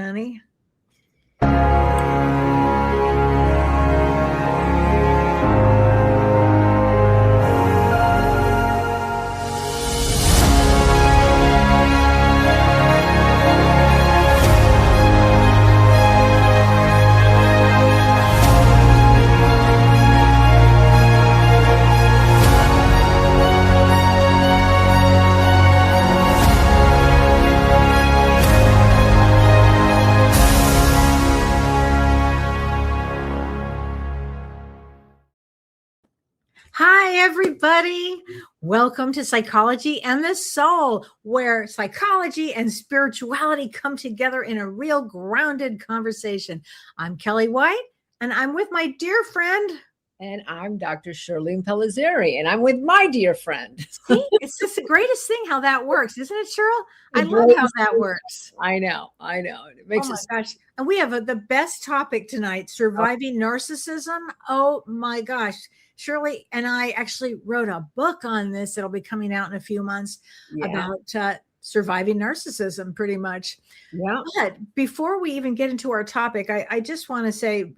honey. Hi, everybody. Welcome to Psychology and the Soul, where psychology and spirituality come together in a real grounded conversation. I'm Kelly White, and I'm with my dear friend. And I'm Dr. Shirley Pellizzeri, and I'm with my dear friend. See, it's just the greatest thing how that works, isn't it, Cheryl? I love how that works. I know. It makes oh my gosh. And we have the best topic tonight, surviving narcissism. Oh my gosh. Shirley and I actually wrote a book on this that'll be coming out in a few months about surviving narcissism, pretty much. Yeah. But before we even get into our topic, I just want to say,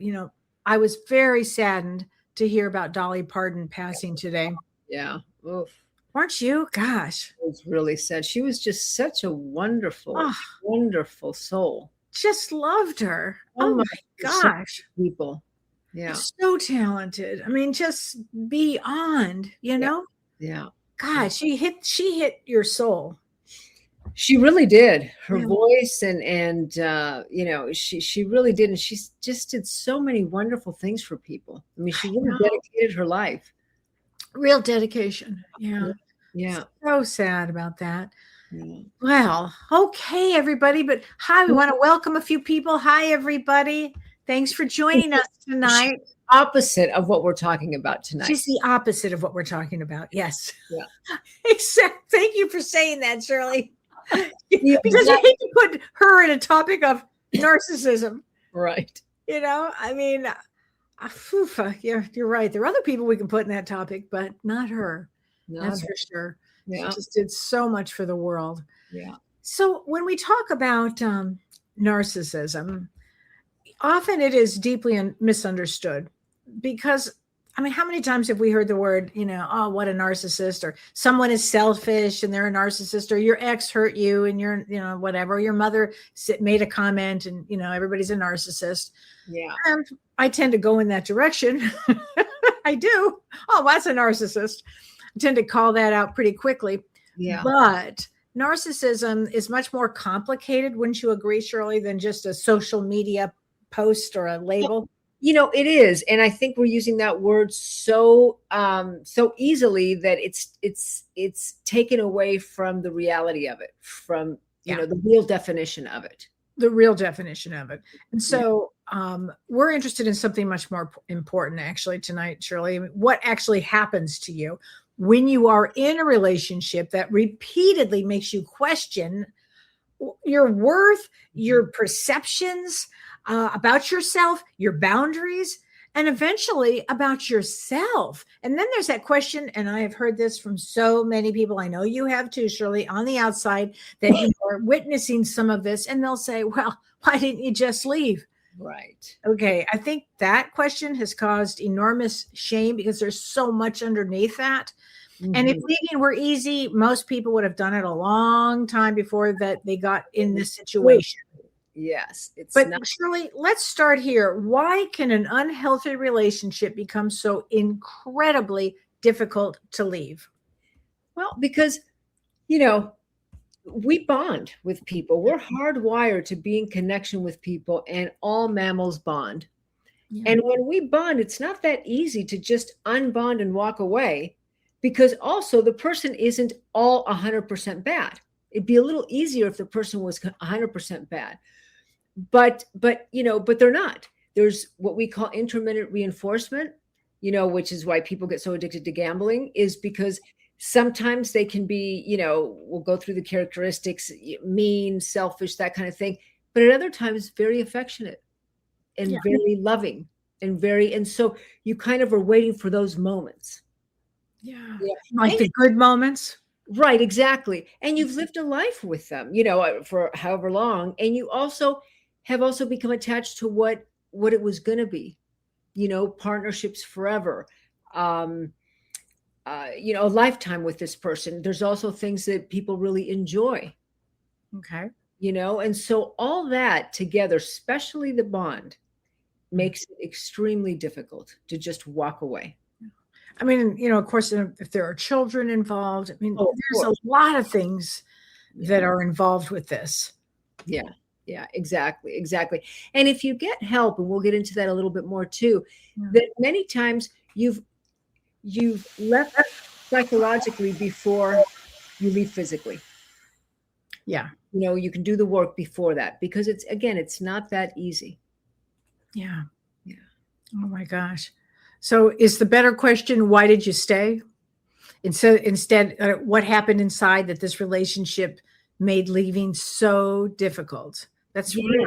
I was very saddened to hear about Dolly Parton passing today. Yeah. Oof. Weren't you? Gosh. It was really sad. She was just such a wonderful, wonderful soul. Just loved her. Oh my gosh. People. Yeah. So talented. I mean, just beyond, Yeah. God, she hit your soul. She really did. Her voice and she really did. And she just did so many wonderful things for people. I mean, she really dedicated her life. Real dedication. Yeah. Yeah. So sad about that. Yeah. Well, okay, everybody. But hi, we want to welcome a few people. Hi, everybody. Thanks for joining us tonight. Opposite of what we're talking about tonight. She's the opposite of what we're talking about. Yes. Yeah. Except, thank you for saying that, Shirley. Because I hate to put her in a topic of narcissism. Right. I mean, you're right. There are other people we can put in that topic, but not her. That's for sure. Yeah. She just did so much for the world. Yeah. So when we talk about narcissism, often it is deeply misunderstood because, I mean, how many times have we heard the word, oh, what a narcissist, or someone is selfish and they're a narcissist, or your ex hurt you and you're, whatever, your mother made a comment and, everybody's a narcissist. Yeah. And I tend to go in that direction. I do. Oh, that's a narcissist. I tend to call that out pretty quickly. Yeah. But narcissism is much more complicated, wouldn't you agree, Shirley, than just a social media post or a label? It is. And I think we're using that word so easily that it's taken away from the reality of it, from, the real definition of it. The real definition of it. And so we're interested in something much more important actually tonight, Shirley. What actually happens to you when you are in a relationship that repeatedly makes you question your worth, your perceptions about yourself, your boundaries, and eventually about yourself. And then there's that question, and I have heard this from so many people, I know you have too, Shirley, on the outside, that you are witnessing some of this, and they'll say, well, why didn't you just leave? Right. Okay. I think that question has caused enormous shame because there's so much underneath that. Mm-hmm. And if leaving were easy, most people would have done it a long time before that they got in this situation. Yes. But Shirley, let's start here. Why can an unhealthy relationship become so incredibly difficult to leave? Well, because, we bond with people. We're hardwired to be in connection with people, and all mammals bond. Yeah. And when we bond, it's not that easy to just unbond and walk away, because also the person isn't all 100% bad. It'd be a little easier if the person was 100% bad. But they're not. There's what we call intermittent reinforcement, which is why people get so addicted to gambling, is because sometimes they can be, we'll go through the characteristics, mean, selfish, that kind of thing. But at other times, very affectionate and very loving and so you kind of are waiting for those moments. Yeah. Like the good moments. Right, exactly. And you've lived a life with them, for however long. And you also, have also become attached to what it was going to be, partnerships forever, a lifetime with this person. There's also things that people really enjoy. Okay. And so all that together, especially the bond, makes it extremely difficult to just walk away. I mean, of course, if there are children involved, I mean, there's a lot of things that are involved with this. Yeah, exactly. And if you get help, and we'll get into that a little bit more too, that many times you've left psychologically before you leave physically. Yeah. You can do the work before that, because it's not that easy. Yeah. Oh my gosh. So is the better question, why did you stay? Instead, what happened inside that this relationship made leaving so difficult? That's really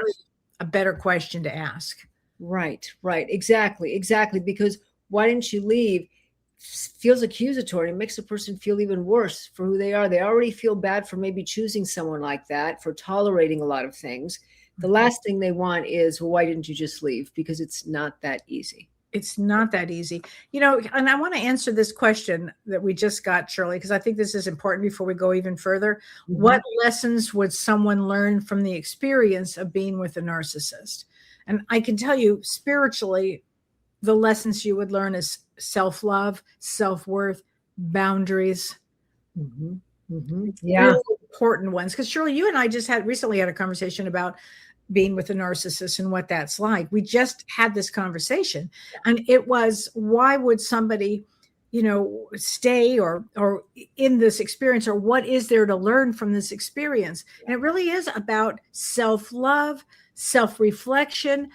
a better question to ask. Right. Exactly. Because why didn't you leave feels accusatory. It makes a person feel even worse for who they are. They already feel bad for maybe choosing someone like that, for tolerating a lot of things. The last thing they want is, well, why didn't you just leave? Because it's not that easy. It's not that easy. And I want to answer this question that we just got, Shirley, because I think this is important before we go even further. Mm-hmm. What lessons would someone learn from the experience of being with a narcissist? And I can tell you, spiritually, the lessons you would learn is self-love, self-worth, boundaries. Mm-hmm. Really important ones. Because Shirley, you and I just recently had a conversation about being with a narcissist and what that's like. We just had this conversation, and it was, why would somebody, stay or in this experience, or what is there to learn from this experience? And it really is about self-love, self-reflection,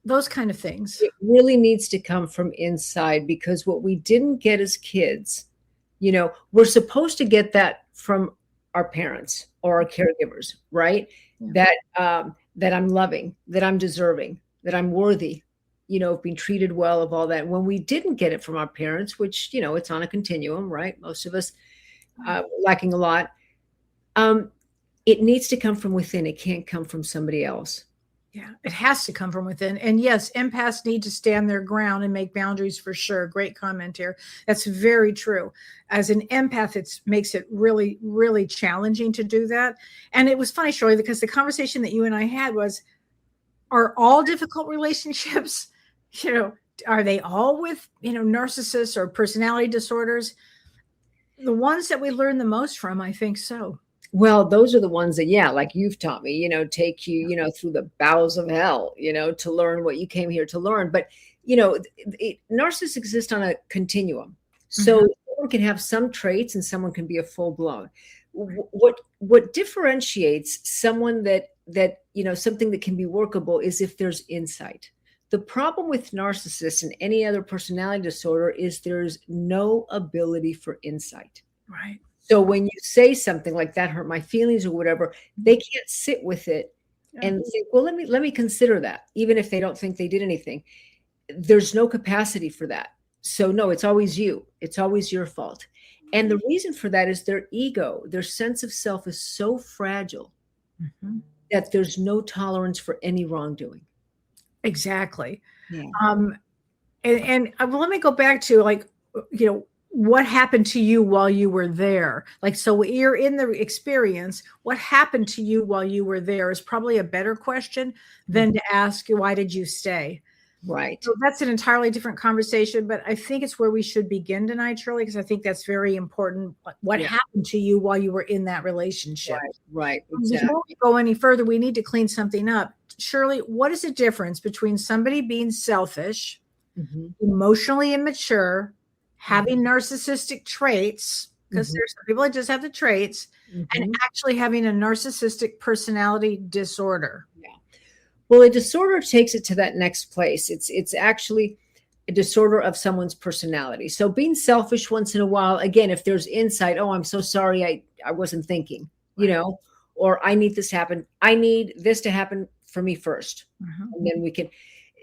those kind of things. It really needs to come from inside, because what we didn't get as kids, we're supposed to get that from our parents or our caregivers, right? Yeah. That I'm loving, that I'm deserving, that I'm worthy, of being treated well, of all that. When we didn't get it from our parents, which, it's on a continuum, right? Most of us lacking a lot. It needs to come from within. It can't come from somebody else. Yeah, it has to come from within. And yes, empaths need to stand their ground and make boundaries, for sure. Great comment here. That's very true. As an empath, it makes it really, really challenging to do that. And it was funny, Shirley, because the conversation that you and I had was, are all difficult relationships, are they all with, narcissists or personality disorders? The ones that we learn the most from, I think so. Well, those are the ones that, like you've taught me, take you, through the bowels of hell, to learn what you came here to learn. But, narcissists exist on a continuum. So someone can have some traits and someone can be a full blown. What differentiates someone that, something that can be workable is if there's insight. The problem with narcissists and any other personality disorder is there's no ability for insight. Right. So when you say something like that hurt my feelings or whatever, they can't sit with it and think, well, let me consider that, even if they don't think they did anything. There's no capacity for that. So no, it's always you. It's always your fault. And the reason for that is their ego, their sense of self is so fragile that there's no tolerance for any wrongdoing. Exactly. Yeah. And well, let me go back to what happened to you while you were there? So you're in the experience, what happened to you while you were there is probably a better question than to ask, why did you stay? Right. So that's an entirely different conversation, but I think it's where we should begin tonight, Shirley, because I think that's very important. What happened to you while you were in that relationship? Right. Exactly. Before we go any further, we need to clean something up. Shirley, what is the difference between somebody being selfish, emotionally immature, having narcissistic traits, because there's some people that just have the traits, and actually having a narcissistic personality disorder? Yeah. Well, a disorder takes it to that next place. It's actually a disorder of someone's personality. So being selfish once in a while, again, if there's insight, oh, I'm so sorry, I wasn't thinking, or I need this happen. I need this to happen for me first. And then we can,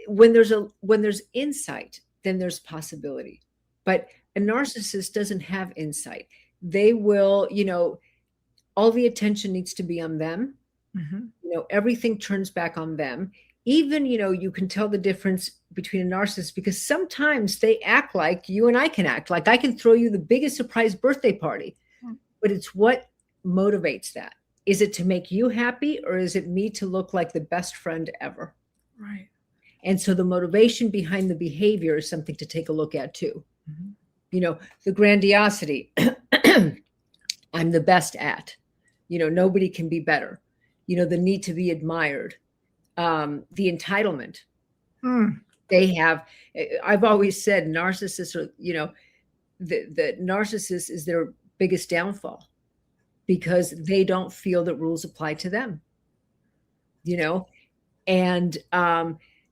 when there's insight, then there's possibility. But a narcissist doesn't have insight. They will, all the attention needs to be on them. everything turns back on them. Even, you can tell the difference between a narcissist because sometimes they act like you and I can act. Like I can throw you the biggest surprise birthday party, but it's what motivates that. Is it to make you happy, or is it me to look like the best friend ever? Right. And so the motivation behind the behavior is something to take a look at too. The grandiosity, I'm the best at, nobody can be better. The need to be admired, the entitlement. They have, I've always said narcissists are, the narcissist is their biggest downfall because they don't feel that rules apply to them, and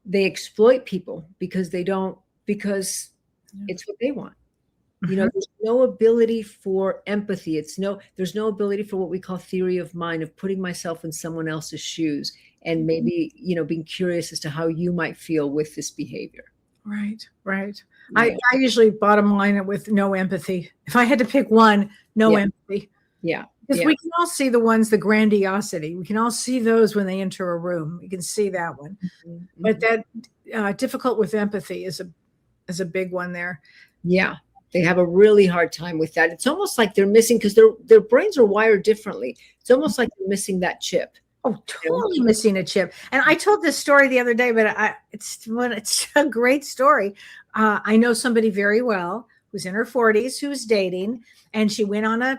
they exploit people because it's what they want. There's no ability for empathy. There's no ability for what we call theory of mind, of putting myself in someone else's shoes and maybe, being curious as to how you might feel with this behavior. Right. I usually bottom line it with no empathy. If I had to pick one, no empathy. Yeah. Because we can all see the grandiosity. We can all see those when they enter a room. We can see that one. But that difficult with empathy is a big one there. Yeah. They have a really hard time with that. It's almost like they're missing, because their brains are wired differently. It's almost like they're missing that chip. Oh, totally missing a chip. And I told this story the other day, but it's a great story. I know somebody very well who's in her 40s who was dating, and she went on a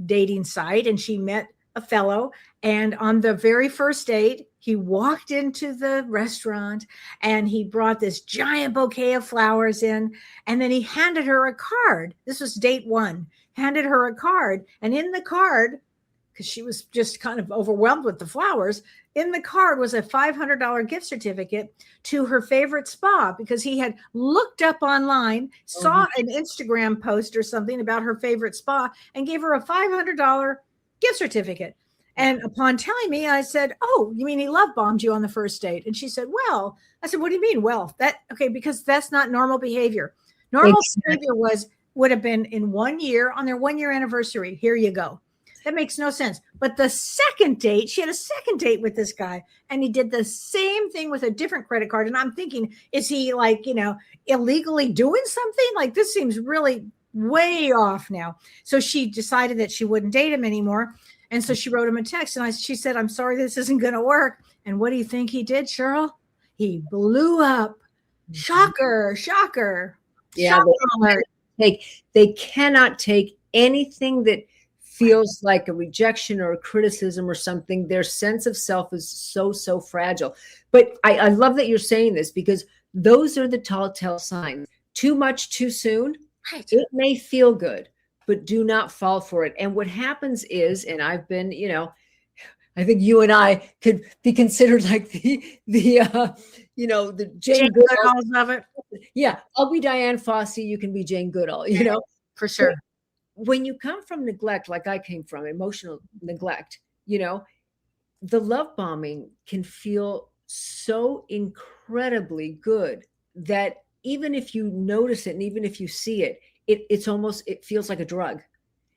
dating site and she met a fellow. And on the very first date, he walked into the restaurant and he brought this giant bouquet of flowers in. And then he handed her a card. This was date one, handed her a card. And in the card, because she was just kind of overwhelmed with the flowers, in the card was a $500 gift certificate to her favorite spa, because he had looked up online, saw an Instagram post or something about her favorite spa, and gave her a $500 gift certificate. And upon telling me, I said, "Oh, you mean he love bombed you on the first date?" And she said, "Well," I said, "What do you mean? Well, because that's not normal behavior. Normal behavior would have been in 1 year, on their 1 year anniversary. Here you go." That makes no sense. But the second date, she had a second date with this guy, and he did the same thing with a different credit card. And I'm thinking, is he illegally doing something? Like, this seems really way off now. So she decided that she wouldn't date him anymore. And so she wrote him a text, and she said, "I'm sorry, this isn't going to work." And what do you think he did, Cheryl? He blew up. Shocker. Yeah, they cannot take anything that feels like a rejection or a criticism or something. Their sense of self is so fragile. But I love that you're saying this, because those are the telltale signs. Too much too soon. Right. It may feel good, but do not fall for it. And what happens is, and I've been, I think you and I could be considered like the Jane Goodall of it. Yeah, I'll be Diane Fossey. You can be Jane Goodall. For sure. But when you come from neglect, like I came from, emotional neglect, the love bombing can feel so incredibly good that even if you notice it and even if you see it, it feels like a drug.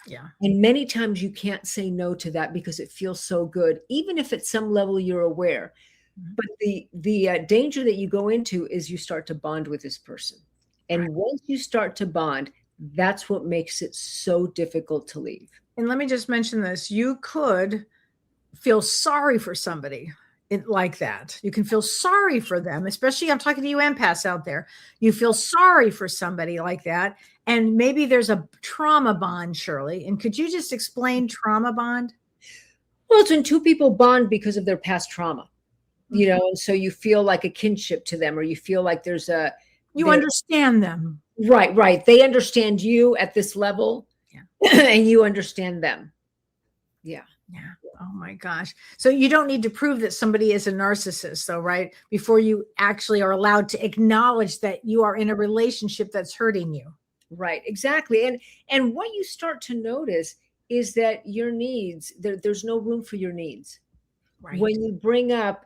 Yeah. And many times you can't say no to that because it feels so good, even if at some level you're aware. But the danger that you go into is you start to bond with this person. And once you start to bond, that's what makes it so difficult to leave. And let me just mention this. You could feel sorry for somebody like that. You can feel sorry for them, especially, I'm talking to you empaths out there. You feel sorry for somebody like that. And maybe there's a trauma bond, Shirley. And could you just explain trauma bond? Well, it's when two people bond because of their past trauma, and so you feel like a kinship to them, or you feel like you understand them. Right. They understand you at this level, and you understand them. Yeah. Oh my gosh. So you don't need to prove that somebody is a narcissist, though, right? Before you actually are allowed to acknowledge that you are in a relationship that's hurting you. Right. Exactly. And what you start to notice is that your needs, there's no room for your needs. Right. When you bring up,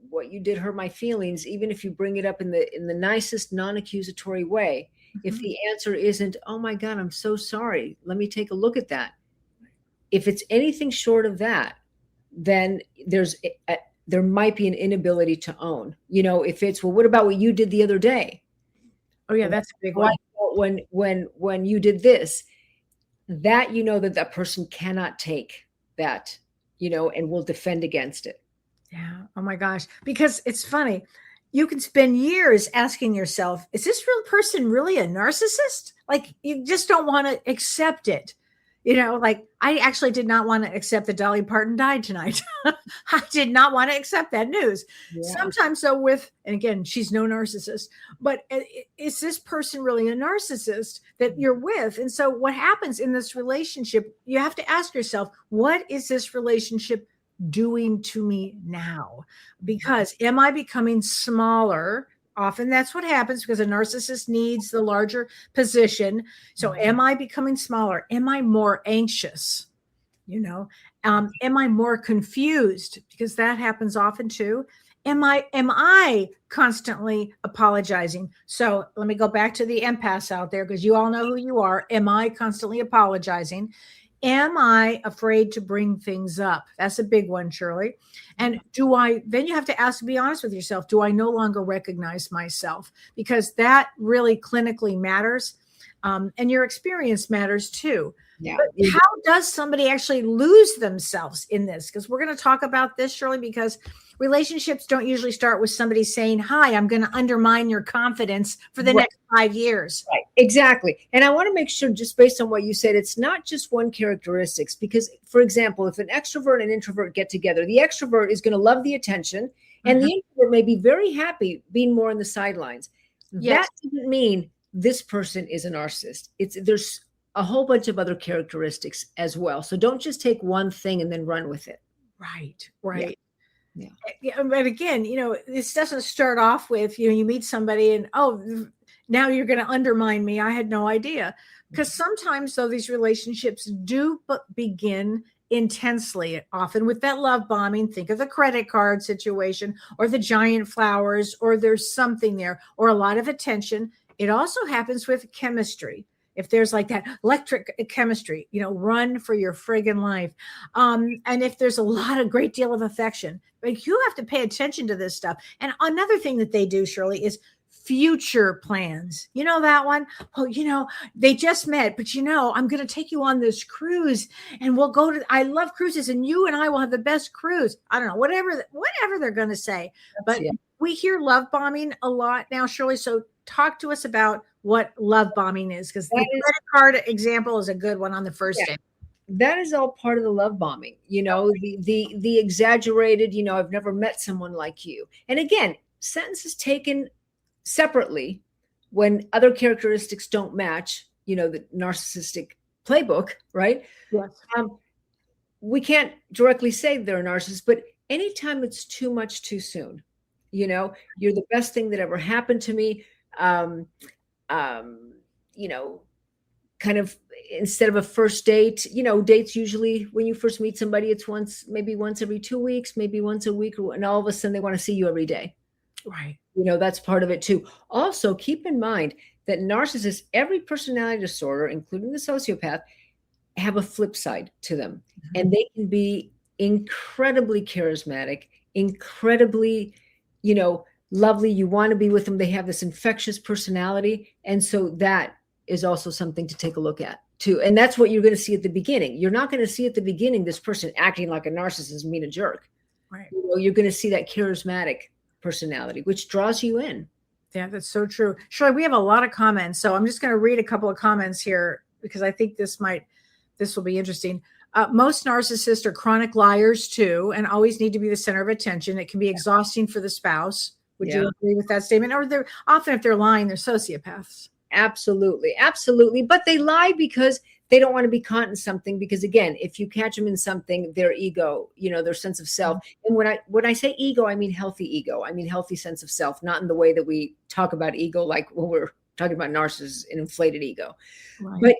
what you did hurt my feelings, even if you bring it up in the nicest, non-accusatory way, if the answer isn't, "Oh my God, I'm so sorry, let me take a look at that." If it's anything short of that, then there might be an inability to own. If it's, well, what about what you did the other day? Oh yeah, that's a big one. When you did this, that that person cannot take that, and will defend against it. Yeah. Oh my gosh. Because it's funny. You can spend years asking yourself, is this real person really a narcissist? Like, you just don't want to accept it. Like, I actually did not want to accept that Dolly Parton died tonight. I did not want to accept that news. Yeah. Sometimes though, and again, she's no narcissist, but is this person really a narcissist that you're with? And so what happens in this relationship, you have to ask yourself, what is this relationship doing to me now? Because am I becoming smaller? Often that's what happens, because a narcissist needs the larger position. So am I becoming smaller? Am I more anxious? Am I more confused? Because that happens often too. Am I constantly apologizing? So let me go back to the empaths out there, because you all know who you are. Am I constantly apologizing? Am I afraid to bring things up? That's a big one, Shirley. And then you have to be honest with yourself. Do I no longer recognize myself? Because that really clinically matters. And your experience matters too. Yeah. But how does somebody actually lose themselves in this? Because we're going to talk about this, Shirley, because relationships don't usually start with somebody saying, hi, I'm going to undermine your confidence for the next 5 years. Right. Exactly. And I want to make sure, just based on what you said, it's not just one characteristics. Because, for example, if an extrovert and introvert get together, the extrovert is going to love the attention, and the introvert may be very happy being more on the sidelines. Yes. That doesn't mean this person is a narcissist. There's a whole bunch of other characteristics as well. So don't just take one thing and then run with it. Right. Yeah. But again, this doesn't start off with, you meet somebody and, oh, now you're going to undermine me. I had no idea. Because sometimes, though, these relationships do begin intensely, often with that love bombing. Think of the credit card situation, or the giant flowers, or there's something there, or a lot of attention. It also happens with chemistry. If there's like that electric chemistry, run for your friggin' life. And if there's a great deal of affection, like, you have to pay attention to this stuff. And another thing that they do, Shirley, is future plans. You know that one? Oh, they just met, but I'm going to take you on this cruise, and we'll go to, I love cruises, and you and I will have the best cruise. I don't know, whatever they're going to say. But we hear love bombing a lot now, Shirley. So talk to us about what love bombing is, because the credit card example is a good one on the first day. That is all part of the love bombing, the exaggerated, I've never met someone like you. And again, sentences taken separately, when other characteristics don't match, the narcissistic playbook, right? Yes. We can't directly say they're a narcissist, but anytime it's too much too soon, you're the best thing that ever happened to me. Kind of, instead of a first date, dates usually, when you first meet somebody, it's maybe once every 2 weeks, maybe once a week, and all of a sudden they want to see you every day. Right. That's part of it too. Also, keep in mind that narcissists, every personality disorder, including the sociopath, have a flip side to them. And they can be incredibly charismatic, incredibly, lovely. You want to be with them. They have this infectious personality. And so that is also something to take a look at too. And that's what you're going to see at the beginning. You're not going to see at the beginning this person acting like a narcissist, being a jerk. Right. You're going to see that charismatic personality, which draws you in. Yeah, that's so true. Shirley, we have a lot of comments. So I'm just going to read a couple of comments here, because I think this will be interesting. Most narcissists are chronic liars too, and always need to be the center of attention. It can be exhausting for the spouse. Would you agree with that statement? Or they're often, if they're lying, they're sociopaths. Absolutely. Absolutely. But they lie because they don't want to be caught in something, because again, if you catch them in something, their ego, their sense of self. And when I say ego, I mean healthy ego. I mean healthy sense of self, not in the way that we talk about ego, like when we're talking about narcissists, an inflated ego. Right. But,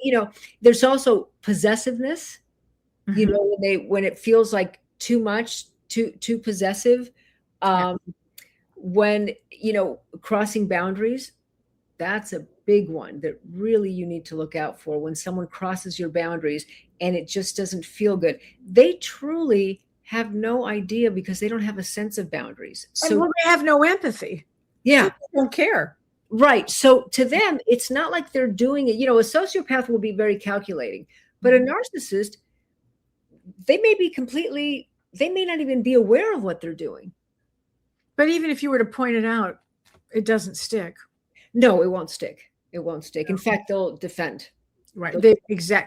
there's also possessiveness, when it feels like too much, too possessive, when, crossing boundaries. That's a big one that really you need to look out for, when someone crosses your boundaries and it just doesn't feel good. They truly have no idea because they don't have a sense of boundaries. And So well, they have no empathy. yeah, They don't care. right. So to them, it's not like they're doing it. A sociopath will be very calculating, but a narcissist, they may not even be aware of what they're doing. But even if you were to point it out, it doesn't stick. No, it won't stick. It won't stick. In fact, they'll defend. Right.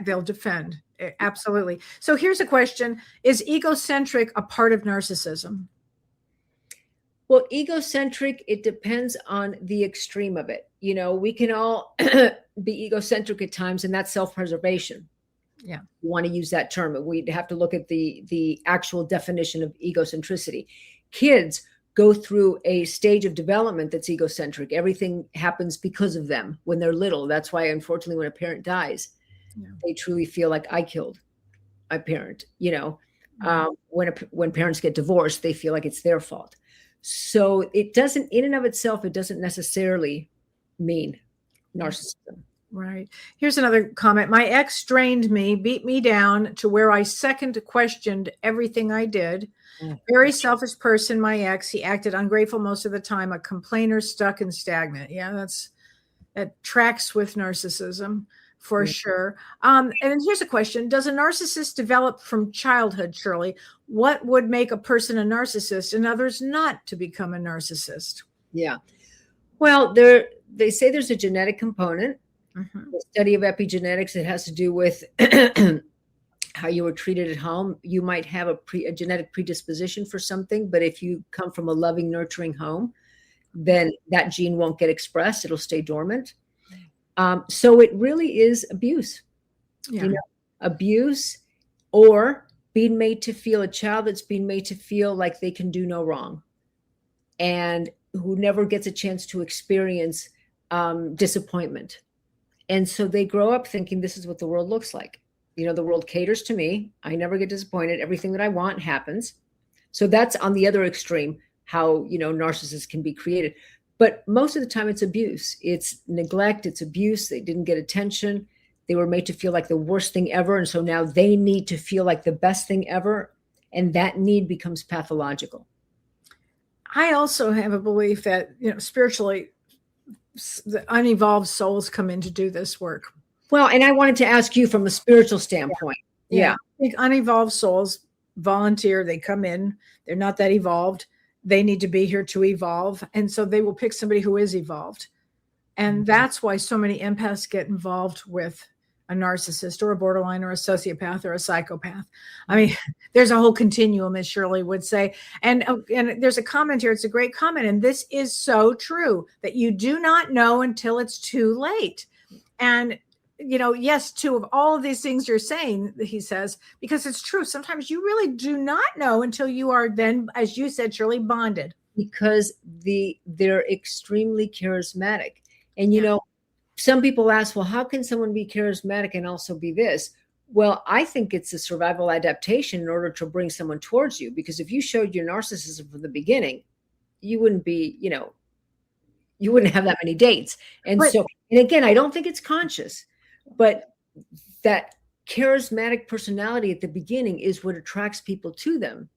They'll defend. Absolutely. So here's a question. Is egocentric a part of narcissism? Well, egocentric, it depends on the extreme of it. We can all be egocentric at times, and that's self-preservation. Yeah. You want to use that term. We'd have to look at the actual definition of egocentricity. Kids go through a stage of development that's egocentric. Everything happens because of them when they're little. That's why, unfortunately, when a parent dies, they truly feel like I killed my parent. When parents get divorced, they feel like it's their fault. So it doesn't, in and of itself, it doesn't necessarily mean narcissism. Right. Here's another comment. My ex drained me, beat me down to where I second questioned everything I did. Very selfish person, my ex. He acted ungrateful most of the time, a complainer, stuck and stagnant. Yeah, that tracks with narcissism for sure. And here's a question. Does a narcissist develop from childhood, Shirley? What would make a person a narcissist and others not to become a narcissist? Yeah. Well, they say there's a genetic component. The study of epigenetics, it has to do with how you were treated at home. You might have a genetic predisposition for something, but if you come from a loving, nurturing home, then that gene won't get expressed. It'll stay dormant. So it really is abuse. Abuse, or being made to feel, a child that's being made to feel like they can do no wrong, and who never gets a chance to experience disappointment. And so they grow up thinking this is what the world looks like. The world caters to me. I never get disappointed. Everything that I want happens. So that's on the other extreme, how, narcissists can be created. But most of the time it's abuse. It's neglect. It's abuse. They didn't get attention. They were made to feel like the worst thing ever. And so now they need to feel like the best thing ever. And that need becomes pathological. I also have a belief that, spiritually, the unevolved souls come in to do this work. Well, and I wanted to ask you from a spiritual standpoint. Yeah. I think unevolved souls volunteer. They come in. They're not that evolved. They need to be here to evolve. And so they will pick somebody who is evolved. And that's why so many empaths get involved with a narcissist or a borderline or a sociopath or a psychopath. I mean, there's a whole continuum, as Shirley would say. And there's a comment here. It's a great comment. And this is so true, that you do not know until it's too late. And, yes, to of all of these things you're saying, he says, because it's true. Sometimes you really do not know until you are then, as you said, Shirley, bonded. Because they're extremely charismatic. And, some people ask, well, how can someone be charismatic and also be this? Well, I think it's a survival adaptation in order to bring someone towards you. Because if you showed your narcissism from the beginning, you wouldn't be, you wouldn't have that many dates. And again, I don't think it's conscious, but that charismatic personality at the beginning is what attracts people to them.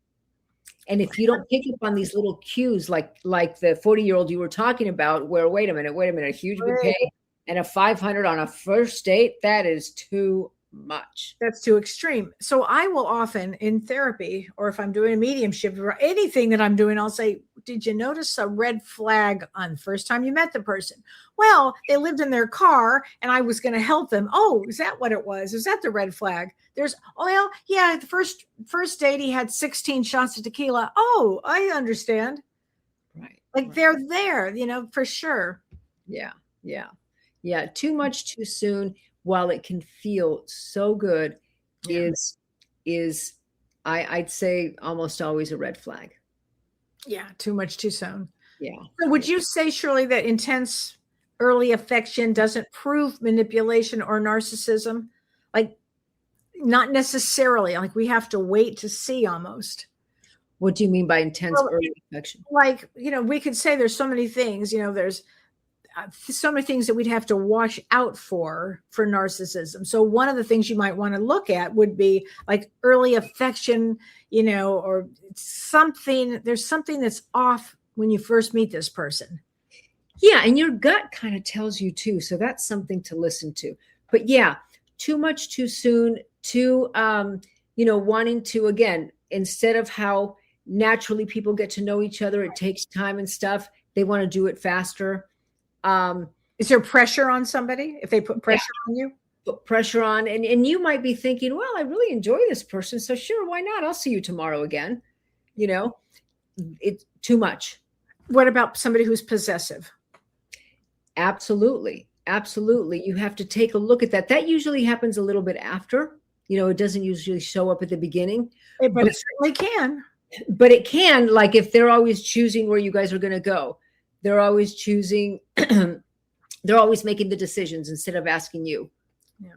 And if you don't pick up on these little cues, like the 40-year-old you were talking about, where, wait a minute, a huge bouquet and a 500 on a first date, that is too much. That's too extreme. So I will often in therapy, or if I'm doing a mediumship or anything that I'm doing, I'll say, did you notice a red flag on the first time you met the person? Well, they lived in their car and I was going to help them. Oh, is that what it was? Is that the red flag? The first date, he had 16 shots of tequila. Oh, I understand. Right. They're there, for sure. Yeah. Too much too soon, while it can feel so good, is I'd say almost always a red flag. Yeah. Too much too soon. Yeah. So would you say, Shirley, that intense early affection doesn't prove manipulation or narcissism? Not necessarily. We have to wait to see almost. What do you mean by intense early affection? We could say there's so many things, there's so many things that we'd have to watch out for narcissism. So one of the things you might want to look at would be like early affection, or something. There's something that's off when you first meet this person. Yeah, and your gut kind of tells you too. So that's something to listen to. But yeah, too much too soon, too, wanting to, again, instead of how naturally people get to know each other, it takes time and stuff. They want to do it faster. Is there pressure on somebody if they put pressure on you? Put pressure on, and you might be thinking, well, I really enjoy this person, so sure, why not? I'll see you tomorrow again. It's too much. What about somebody who's possessive? Absolutely. You have to take a look at that. That usually happens a little bit after. It doesn't usually show up at the begining. But it certainly can. But it can, like if they're always choosing where you guys are going to go. They're always choosing, they're always making the decisions instead of asking you. Yeah.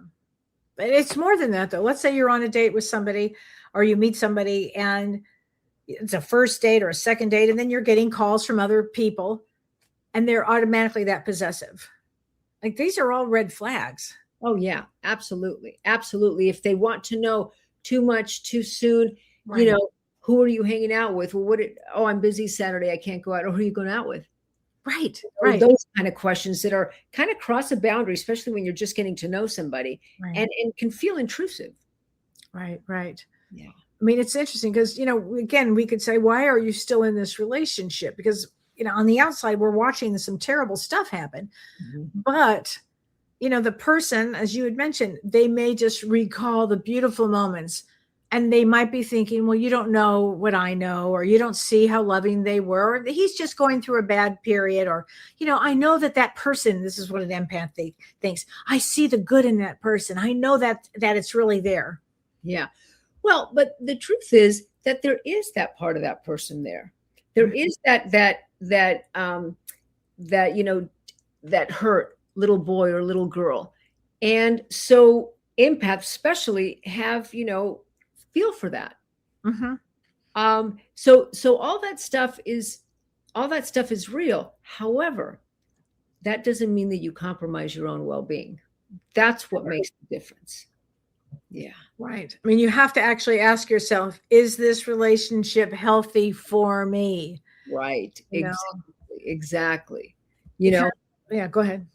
But it's more than that, though. Let's say you're on a date with somebody or you meet somebody and it's a first date or a second date, and then you're getting calls from other people and they're automatically that possessive. Like these are all red flags. Oh, yeah, absolutely. If they want to know too much too soon, right. Who are you hanging out with? Well, I'm busy Saturday. I can't go out. Or who are you going out with? Right. Those kind of questions that are kind of cross a boundary, especially when you're just getting to know somebody and can feel intrusive. Right. Yeah. I mean, it's interesting because, again, we could say, why are you still in this relationship? Because, on the outside, we're watching some terrible stuff happen. Mm-hmm. But, the person, as you had mentioned, they may just recall the beautiful moments. And they might be thinking, well, you don't know what I know, or you don't see how loving they were. Or he's just going through a bad period. Or, I know that person, this is what an empath thinks. I see the good in that person. I know that it's really there. Yeah. Well, but the truth is that there is that part of that person there. There is that hurt little boy or little girl. And so empaths especially have, feel for that. Mm-hmm. So all that stuff is real. However, that doesn't mean that you compromise your own well-being. That's what makes the difference. Yeah. Right. I mean, you have to actually ask yourself, is this relationship healthy for me? Right. Exactly. Yeah, go ahead.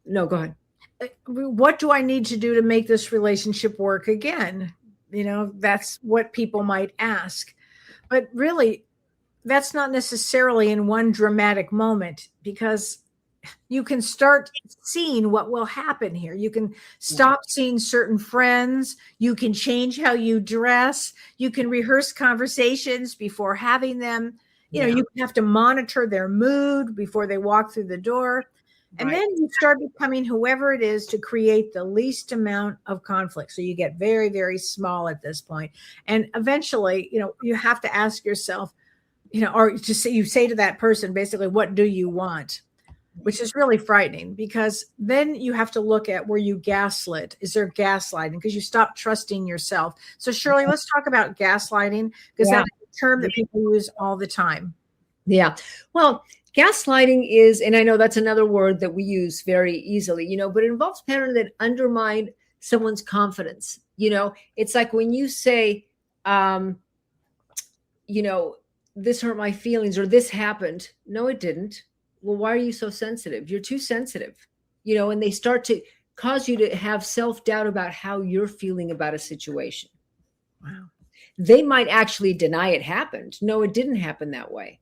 No, go ahead. What do I need to do to make this relationship work again? That's what people might ask. But really, that's not necessarily in one dramatic moment, because you can start seeing what will happen here. You can stop seeing certain friends. You can change how you dress. You can rehearse conversations before having them. You have to monitor their mood before they walk through the door. And then you start becoming whoever it is to create the least amount of conflict. So you get very, very small at this point. And eventually, you have to ask yourself, or you say to that person, basically, what do you want? Which is really frightening, because then you have to look at where you gaslit. Is there gaslighting? Because you stop trusting yourself. So Shirley, let's talk about gaslighting, because that's a term that people use all the time. Yeah. Well, gaslighting is, and I know that's another word that we use very easily, but it involves patterns that undermine someone's confidence. It's like when you say, this hurt my feelings, or this happened. No, it didn't. Well, why are you so sensitive? You're too sensitive, and they start to cause you to have self-doubt about how you're feeling about a situation. Wow. They might actually deny it happened. No, it didn't happen that way.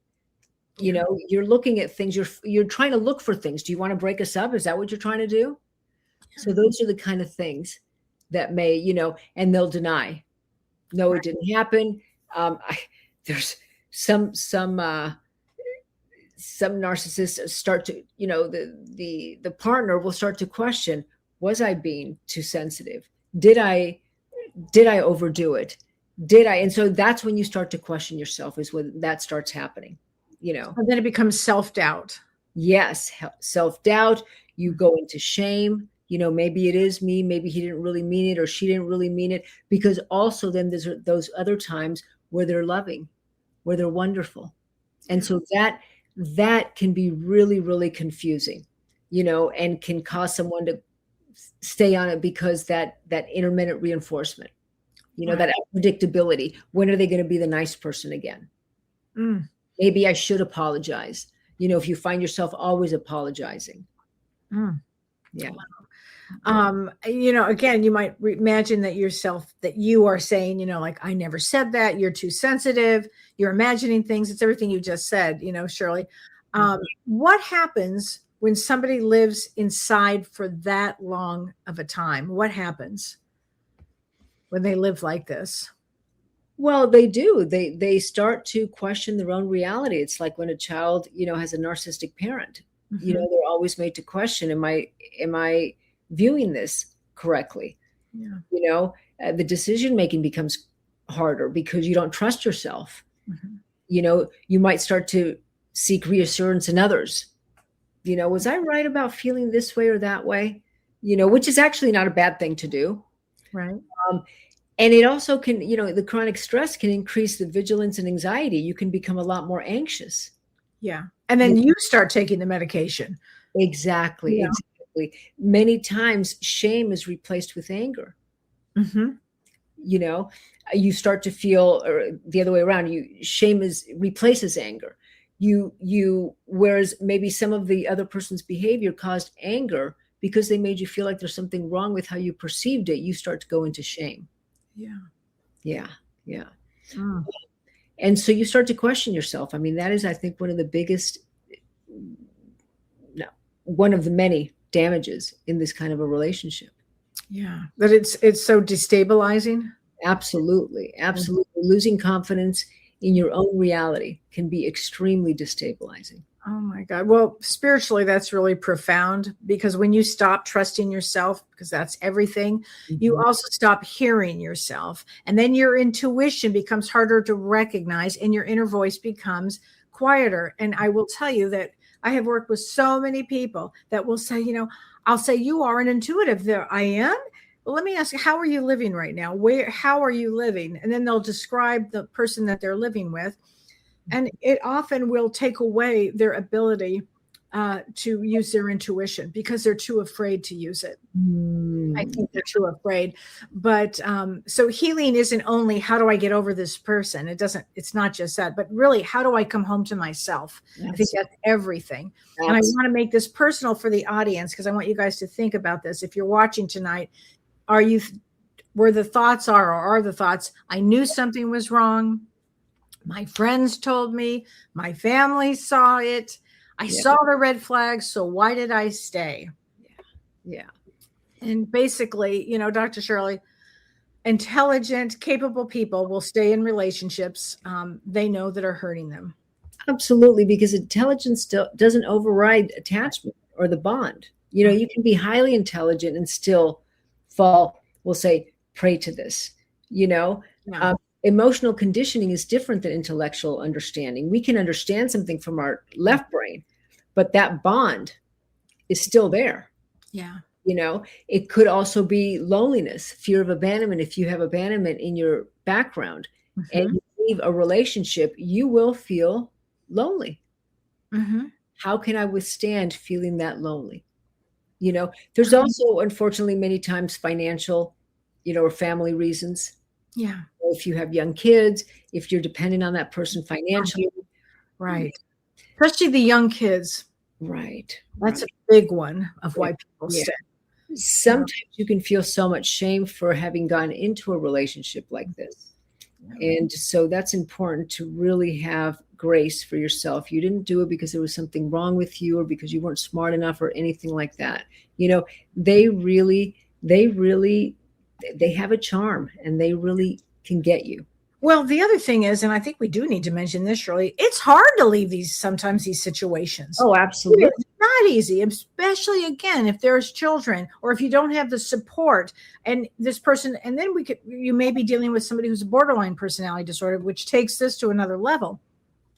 You're looking at things, you're trying to look for things. Do you want to break us up? Is that what you're trying to do? So those are the kind of things that may, and they'll deny. No, it didn't happen. There's some narcissists start to, the partner will start to question, was I being too sensitive? Did I overdo it? And so that's when you start to question yourself, is when that starts happening. And then it becomes self-doubt. Yes. Self-doubt. You go into shame. Maybe it is me. Maybe he didn't really mean it, or she didn't really mean it. Because also then there's those other times where they're loving, where they're wonderful. And so that can be really, really confusing. and can cause someone to stay on it because that intermittent reinforcement, Right. that unpredictability. When are they going to be the nice person again? Mm. Maybe I should apologize. If you find yourself always apologizing. Mm. Yeah. Again, you might imagine that you are saying, like, I never said that. You're too sensitive. You're imagining things. It's everything you just said, Shirley. What happens when somebody lives inside for that long of a time? What happens when they live like this? Well, they do. They start to question their own reality. It's like when a child, has a narcissistic parent. Mm-hmm. They're always made to question, am I viewing this correctly? Yeah. The decision making becomes harder because you don't trust yourself. Mm-hmm. You might start to seek reassurance in others. Was I right about feeling this way or that way? Which is actually not a bad thing to do. Right. And it also can, the chronic stress can increase the vigilance and anxiety. You can become a lot more anxious. Yeah. And then you start taking the medication. Exactly. Yeah. Exactly. Many times shame is replaced with anger. Mm-hmm. You start to feel, or the other way around, shame replaces anger. Whereas maybe some of the other person's behavior caused anger because they made you feel like there's something wrong with how you perceived it. You start to go into shame. Yeah. Yeah. Yeah. Mm. And so you start to question yourself. I mean, that is, I think, one of the many damages in this kind of a relationship. Yeah. But it's so destabilizing. Absolutely. Absolutely. Mm-hmm. Losing confidence in your own reality can be extremely destabilizing. Oh my God. Well, spiritually, that's really profound, because when you stop trusting yourself, because that's everything, you also stop hearing yourself. And then your intuition becomes harder to recognize and your inner voice becomes quieter. And I will tell you that I have worked with so many people that will say, I'll say, you are an intuitive. There I am. Well, let me ask you, how are you living right now? How are you living? And then they'll describe the person that they're living with. And it often will take away their ability to use their intuition because they're too afraid to use it. I think they're too afraid. But so healing isn't only how do I get over this person? It's not just that, but really, how do I come home to myself? I think that's everything. And I want to make this personal for the audience because I want you guys to think about this. If you're watching tonight, where the thoughts are the thoughts, I knew something was wrong. My friends told me, my family saw it. I saw the red flags. So why did I stay? Yeah. And basically, Dr. Shirley, intelligent, capable people will stay in relationships they know that are hurting them. Absolutely, because intelligence still doesn't override attachment or the bond. You can be highly intelligent and still fall, we'll say, prey to this. Emotional conditioning is different than intellectual understanding. We can understand something from our left brain, but that bond is still there. Yeah. It could also be loneliness, fear of abandonment. If you have abandonment in your background and you leave a relationship, you will feel lonely. How can I withstand feeling that lonely? There's also, unfortunately, many times financial, or family reasons. Yeah. If you have young kids, if you're dependent on that person financially. Right. Especially the young kids. Right. That's a big one of why people stay. Sometimes you can feel so much shame for having gone into a relationship like this. And so that's important to really have grace for yourself. You didn't do it because there was something wrong with you or because you weren't smart enough or anything like that. They have a charm and they really can get you. Well, the other thing is, and I think we do need to mention this, Shirley, it's hard to leave these situations. Oh, absolutely. It's not easy, especially, again, if there's children or if you don't have the support and this person, and then you may be dealing with somebody who's a borderline personality disorder, which takes this to another level.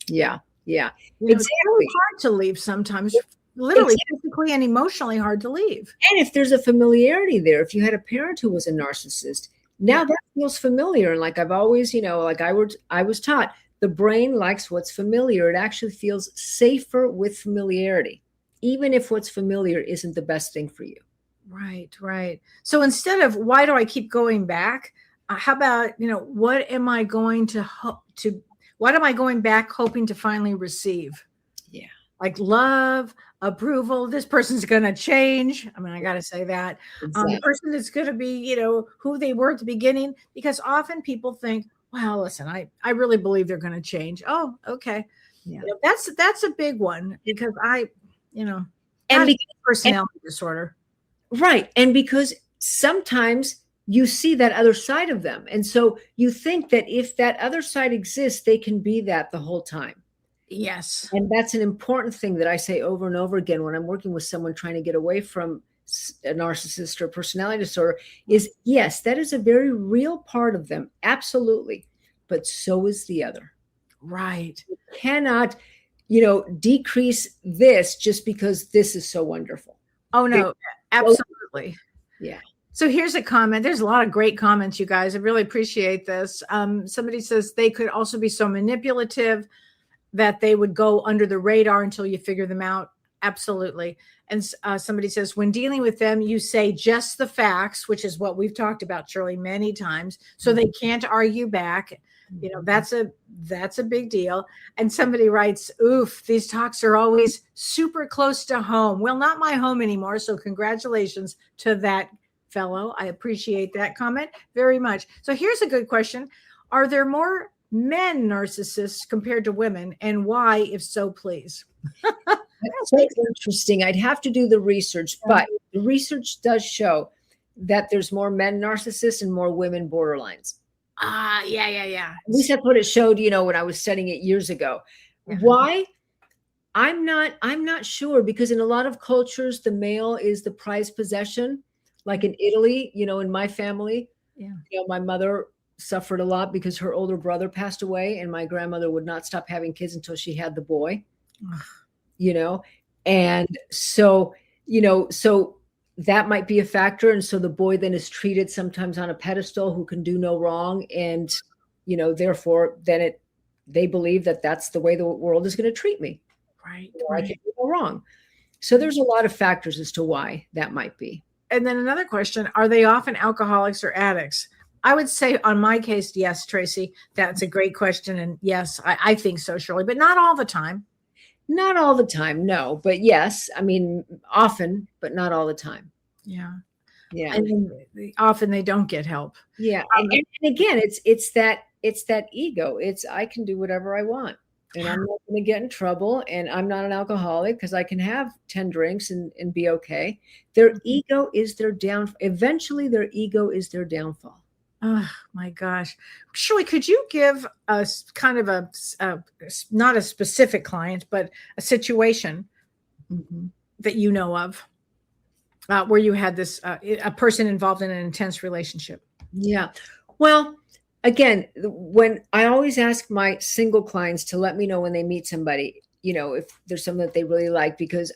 Yeah. Yeah. It's really hard to leave sometimes. Literally, physically and emotionally hard to leave. And if there's a familiarity there, if you had a parent who was a narcissist, now that feels familiar. And like I've always, I was taught, the brain likes what's familiar. It actually feels safer with familiarity, even if what's familiar isn't the best thing for you. Right, right. So instead of why do I keep going back? How about, what am I going to what am I going back hoping to finally receive? Yeah. Like love, approval. This person's going to change. I mean, I got to say that. Exactly. The person is going to be, who they were at the beginning, because often people think, well, listen, I really believe they're going to change. Oh, okay. Yeah. That's a big one, because and personality disorder. Right. And because sometimes you see that other side of them. And so you think that if that other side exists, they can be that the whole time. Yes. And that's an important thing that I say over and over again when I'm working with someone trying to get away from a narcissist or personality disorder is, yes, that is a very real part of them. Absolutely. But so is the other. Right. You cannot, decrease this just because this is so wonderful. Oh, no, absolutely. Yeah. So here's a comment. There's a lot of great comments, you guys. I really appreciate this. Somebody says they could also be so manipulative that they would go under the radar until you figure them out. Absolutely. And somebody says, when dealing with them, you say just the facts, which is what we've talked about, Shirley, many times. So they can't argue back. That's a big deal. And somebody writes, oof, these talks are always super close to home. Well, not my home anymore. So congratulations to that fellow. I appreciate that comment very much. So here's a good question. Are there more men narcissists compared to women, and why? If so, please. That's so interesting. I'd have to do the research, but the research does show that there's more men narcissists and more women borderlines. Yeah. At least that's what it showed, when I was studying it years ago. Yeah. Why? I'm not sure, because in a lot of cultures, the male is the prized possession. Like in Italy, in my family, my mother suffered a lot because her older brother passed away, and my grandmother would not stop having kids until she had the boy. And so, so that might be a factor. And so the boy then is treated sometimes on a pedestal, who can do no wrong. And, therefore then they believe that that's the way the world is going to treat me. Right. I can't do no wrong. So there's a lot of factors as to why that might be. And then another question, are they often alcoholics or addicts? I would say on my case, yes, Tracy, that's a great question. And yes, I think so, Shirley, but not all the time. Not all the time, no. But yes, I mean, often, but not all the time. Yeah. Yeah. And often they don't get help. Yeah. And again, it's that ego. It's, I can do whatever I want, and I'm not going to get in trouble, and I'm not an alcoholic because I can have 10 drinks and be okay. Their ego is their downfall. Eventually their ego is their downfall. Oh my gosh. Shirley, could you give us kind of a not a specific client, but a situation that you know of where you had this, a person involved in an intense relationship? Yeah. Well, again, when I always ask my single clients to let me know when they meet somebody, if there's someone that they really like, because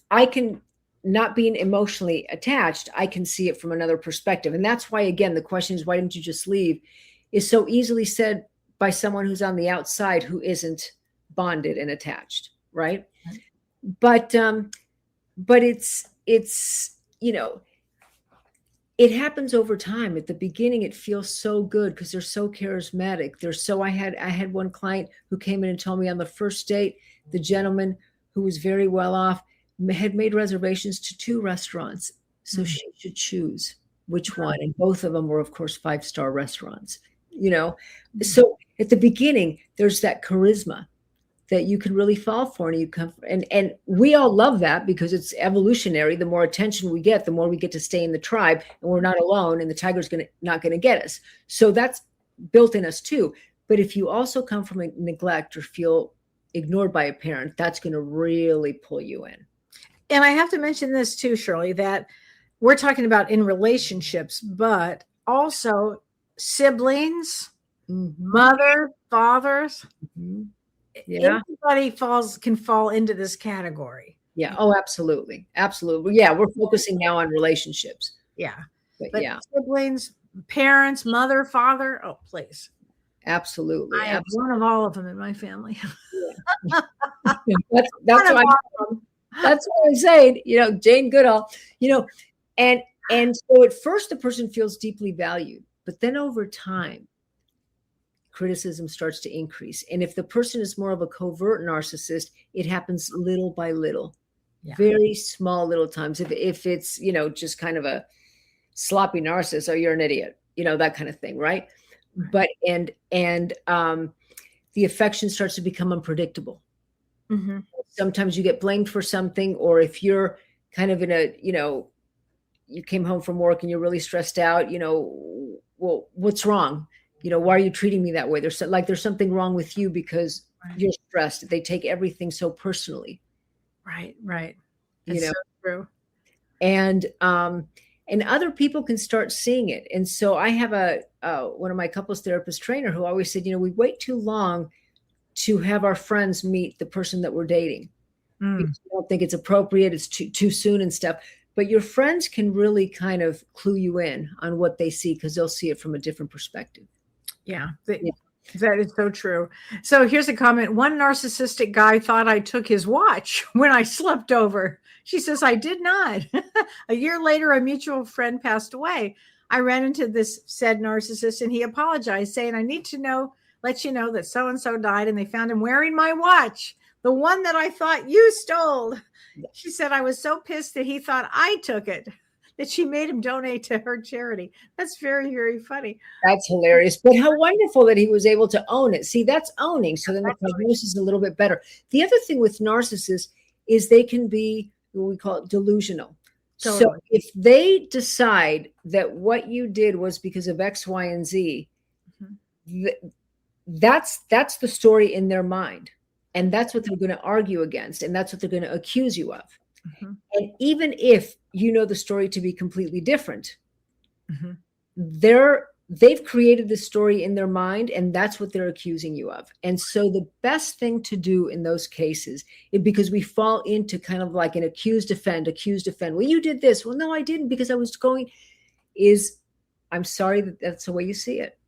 I can, not being emotionally attached, I can see it from another perspective. And that's why, again, the question is, why didn't you just leave, is so easily said by someone who's on the outside who isn't bonded and attached. Right. But it's, it happens over time. At the beginning, it feels so good because they're so charismatic. I had one client who came in and told me on the first date, the gentleman who was very well off had made reservations to 2 restaurants. So she should choose which one. And both of them were, of course, 5-star restaurants, So at the beginning, there's that charisma that you can really fall for. And you come, and we all love that because it's evolutionary. The more attention we get, the more we get to stay in the tribe, and we're not alone, and the tiger's not going to get us. So that's built in us too. But if you also come from a neglect or feel ignored by a parent, that's going to really pull you in. And I have to mention this too, Shirley, that we're talking about in relationships, but also siblings, mother, fathers. Yeah. Everybody can fall into this category. Yeah. Oh, absolutely. Absolutely. Yeah. We're focusing now on relationships. Yeah. But yeah. Siblings, parents, mother, father. Oh, please. Absolutely. I have one of all of them in my family. Yeah. that's why That's what I'm saying. Jane Goodall, and so at first the person feels deeply valued, but then over time, criticism starts to increase. And if the person is more of a covert narcissist, it happens little by little, very small little times. If it's, just kind of a sloppy narcissist, oh, you're an idiot, that kind of thing. Right. But, and the affection starts to become unpredictable. Mm-hmm. Sometimes you get blamed for something, or if you're kind of in a, you came home from work and you're really stressed out, well, what's wrong? Why are you treating me that way? There's something wrong with you because you're stressed. They take everything so personally. Right. That's so true. And other people can start seeing it. And so I have one of my couples therapist trainer who always said, we wait too long to have our friends meet the person that we're dating. Because we don't think it's appropriate. It's too soon and stuff. But your friends can really kind of clue you in on what they see, because they'll see it from a different perspective. Yeah, that is so true. So here's a comment. One narcissistic guy thought I took his watch when I slept over. She says, I did not. A year later, a mutual friend passed away. I ran into this said narcissist and he apologized, saying, I need to let you know that so-and-so died and they found him wearing my watch, the one that I thought you stole. She said, I was so pissed that he thought I took it, that she made him donate to her charity. That's very, very funny. That's hilarious. But how wonderful that he was able to own it. See, that's owning. So then the prognosis is a little bit better. The other thing with narcissists is they can be what we call delusional. Totally. So if they decide that what you did was because of X, Y, and Z, that's the story in their mind. And that's what they're going to argue against. And that's what they're going to accuse you of. Mm-hmm. And even if you know the story to be completely different, they've created the story in their mind, and that's what they're accusing you of. And so the best thing to do in those cases is, because we fall into kind of like an accuse, defend. Well, you did this. Well, no, I didn't, because I was going, I'm sorry that's the way you see it.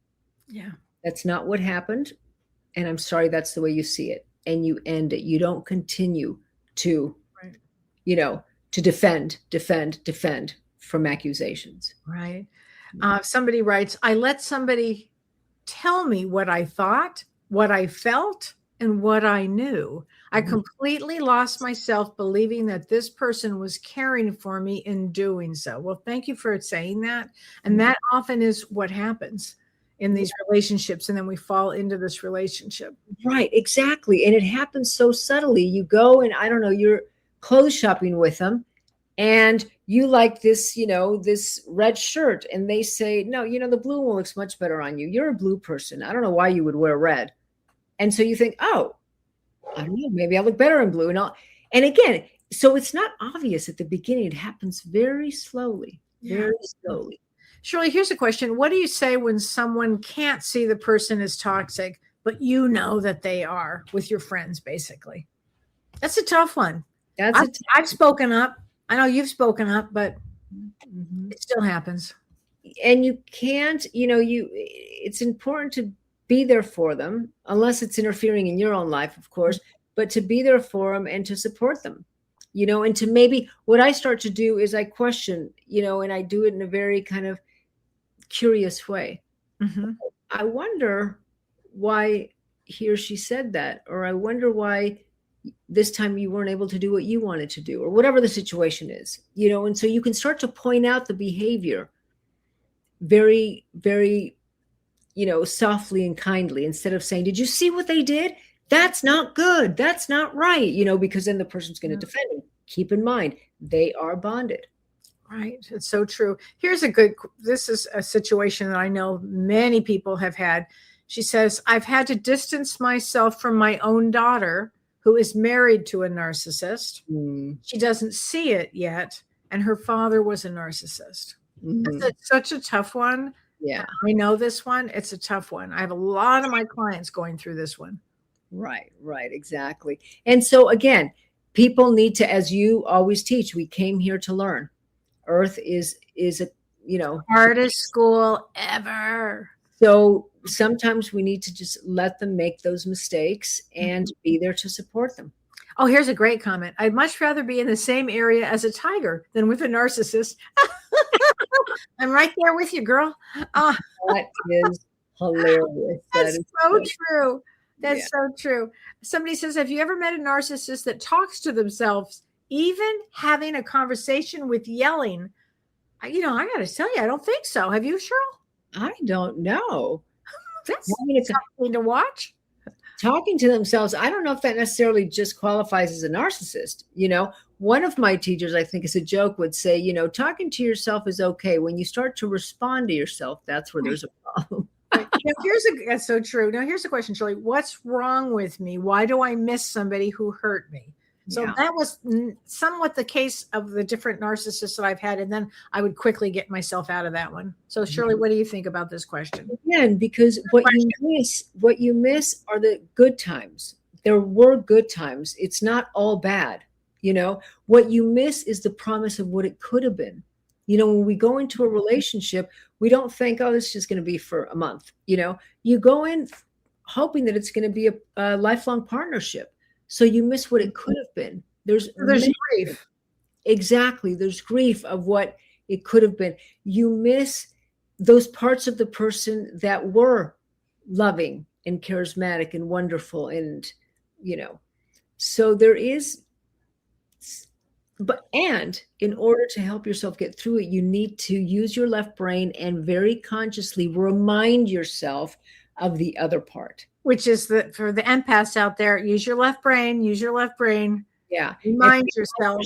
Yeah. That's not what happened. And I'm sorry that's the way you see it. And you end it. You don't continue to, to defend from accusations. Right. Somebody writes, I let somebody tell me what I thought, what I felt, and what I knew. I completely lost myself believing that this person was caring for me in doing so. Well, thank you for saying that. And that often is what happens in these relationships. And then we fall into this relationship. Right, exactly. And it happens so subtly. You go and, I don't know, you're clothes shopping with them and you like this, this red shirt. And they say, no, the blue one looks much better on you. You're a blue person. I don't know why you would wear red. And so you think, oh, I don't know, maybe I look better in blue. And again, so it's not obvious at the beginning. It happens very slowly, very slowly. Shirley, here's a question. What do you say when someone can't see the person as toxic, but you know that they are, with your friends, basically? That's a tough one. I've spoken up. I know you've spoken up, but it still happens. And you can't, it's important to be there for them, unless it's interfering in your own life, of course, but to be there for them and to support them, and to maybe, what I start to do is I question, and I do it in a very kind of curious way. I wonder why he or she said that, or I wonder why this time you weren't able to do what you wanted to do, or whatever the situation is, and so you can start to point out the behavior very, very, softly and kindly, instead of saying, did you see what they did? That's not good. That's not right. Because then the person's going to defend them. Keep in mind, they are bonded. Right. It's so true. This is a situation that I know many people have had. She says, I've had to distance myself from my own daughter, who is married to a narcissist. She doesn't see it yet. And her father was a narcissist. It's such a tough one. Yeah. I know this one. It's a tough one. I have a lot of my clients going through this one. Right. Exactly. And so again, people need to, as you always teach, we came here to learn. Earth is a, hardest school ever. So sometimes we need to just let them make those mistakes and be there to support them. Oh, here's a great comment. I'd much rather be in the same area as a tiger than with a narcissist. I'm right there with you, girl. Ah, That is hilarious. That that's is so so, true. yeah. That's so true. Somebody says, have you ever met a narcissist that talks to themselves, even having a conversation with yelling? I got to tell you, I don't think so. Have you, Cheryl? I don't know. That's I mean, it's something to watch. talking to themselves. I don't know if that necessarily just qualifies as a narcissist. One of my teachers, I think is a joke, would say, talking to yourself is okay. When you start to respond to yourself, that's where there's a problem. Right. That's so true. Now, here's a question, Shirley. What's wrong with me? Why do I miss somebody who hurt me? So Yeah. that was somewhat the case of the different narcissists that I've had. And then I would quickly get myself out of that one. So Shirley, what do you think about this question? Again, because what you miss are the good times. There were good times. It's not all bad. What you miss is the promise of what it could have been. When we go into a relationship, we don't think, oh, this is just going to be for a month. You go in hoping that it's going to be a lifelong partnership. So you miss what it could have been. There's grief. Exactly. There's grief of what it could have been. You miss those parts of the person that were loving and charismatic and wonderful. And, so there is, and in order to help yourself get through it, you need to use your left brain and very consciously remind yourself of the other part. Which is for the empaths out there, use your left brain, Yeah. Remind yourself.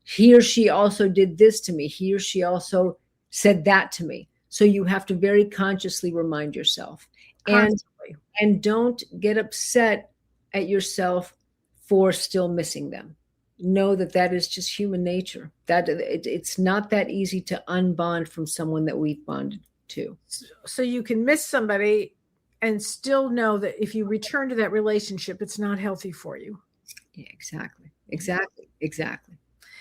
He or she also did this to me. He or she also said that to me. So you have to very consciously remind yourself. And don't get upset at yourself for still missing them. Know that is just human nature. That it's not that easy to unbond from someone that we've bonded to. So you can miss somebody and still know that if you return to that relationship, it's not healthy for you. Yeah, exactly.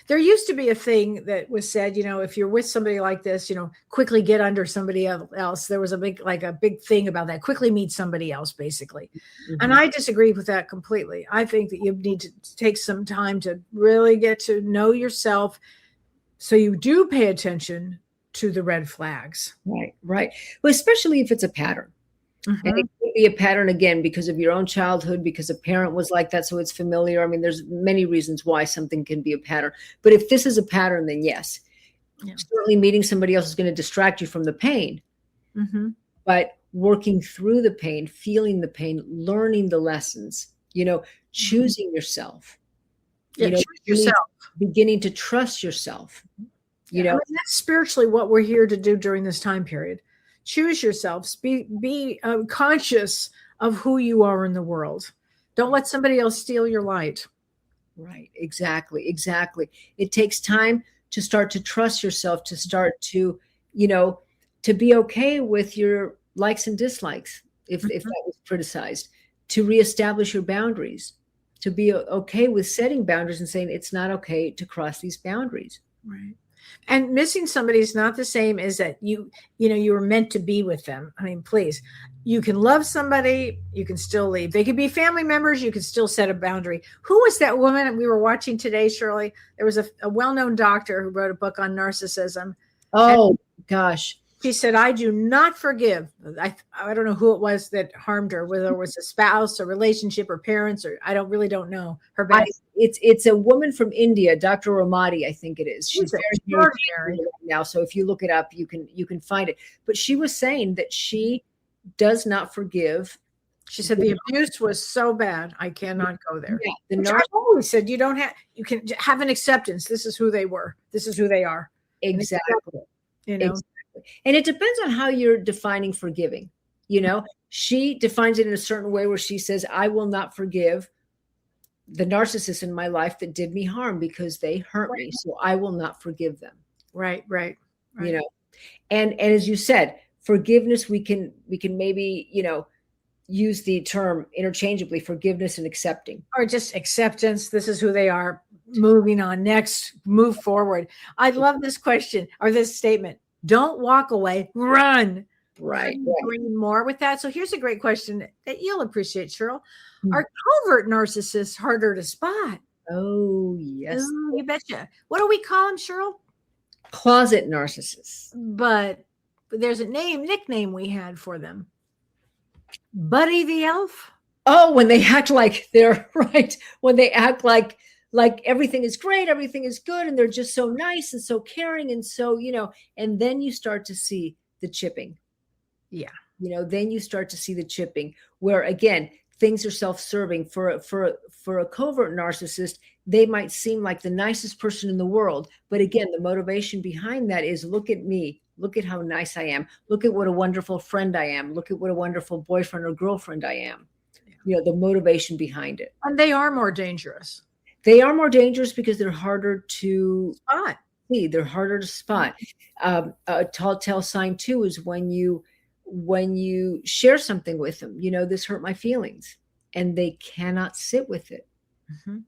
There used to be a thing that was said, if you're with somebody like this, quickly get under somebody else. There was a big thing about that. Quickly meet somebody else, basically. Mm-hmm. And I disagree with that completely. I think that you need to take some time to really get to know yourself so you do pay attention to the red flags. Right. Well, especially if it's a pattern. Mm-hmm. And it could be a pattern, again, because of your own childhood, because a parent was like that, so it's familiar. I mean, there's many reasons why something can be a pattern. But if this is a pattern, then yes. Yeah. Certainly meeting somebody else is going to distract you from the pain. Mm-hmm. But working through the pain, feeling the pain, learning the lessons, choosing yourself. Choose yourself. Beginning to trust yourself. That's spiritually what we're here to do during this time period. Choose yourselves. Be conscious of who you are in the world. Don't let somebody else steal your light. Right. Exactly. It takes time to start to trust yourself, to start to, to be okay with your likes and dislikes, if that was criticized, to reestablish your boundaries, to be okay with setting boundaries and saying it's not okay to cross these boundaries. Right. And missing somebody is not the same as that you were meant to be with them. I mean, please, you can love somebody, you can still leave. They could be family members, you can still set a boundary. Who was that woman we were watching today, Shirley? There was a well-known doctor who wrote a book on narcissism. Oh, gosh. She said, I do not forgive. I don't know who it was that harmed her, whether it was a spouse, a relationship, or parents, or I really don't know her back. It's a woman from India, Dr. Ramadi, I think it is. She's very extraordinary now. So if you look it up, you can find it. But she was saying that she does not forgive. She said the abuse was so bad, I cannot go there. Yeah, I always said you can have an acceptance. This is who they were. This is who they are. Exactly. Exactly. And it depends on how you're defining forgiving. She defines it in a certain way where she says, I will not forgive the narcissist in my life that did me harm because they hurt me. So I will not forgive them. Right. And as you said, forgiveness, we can maybe, use the term interchangeably, forgiveness and accepting. Or just acceptance. This is who they are. Moving on. Next, move forward. I love this question or this statement. Don't walk away, run. Right. Couldn't agree more with that. So here's a great question that you'll appreciate, Cheryl. Hmm. Are covert narcissists harder to spot? Oh, yes. Ooh, you betcha. What do we call them, Cheryl? Closet narcissists. But there's a nickname we had for them. Buddy the Elf. Oh, when they act like they're right. When they act like everything is great, everything is good, and they're just so nice and so caring and so, and then you start to see the chipping. Yeah. Then you start to see the chipping where, again, things are self-serving. For a covert narcissist, they might seem like the nicest person in the world. But again, the motivation behind that is, look at me. Look at how nice I am. Look at what a wonderful friend I am. Look at what a wonderful boyfriend or girlfriend I am. The motivation behind it. And they are more dangerous. They are more dangerous because they're harder to spot. They're harder to spot. A telltale sign too is when you share something with them, this hurt my feelings, and they cannot sit with it. Mm-hmm.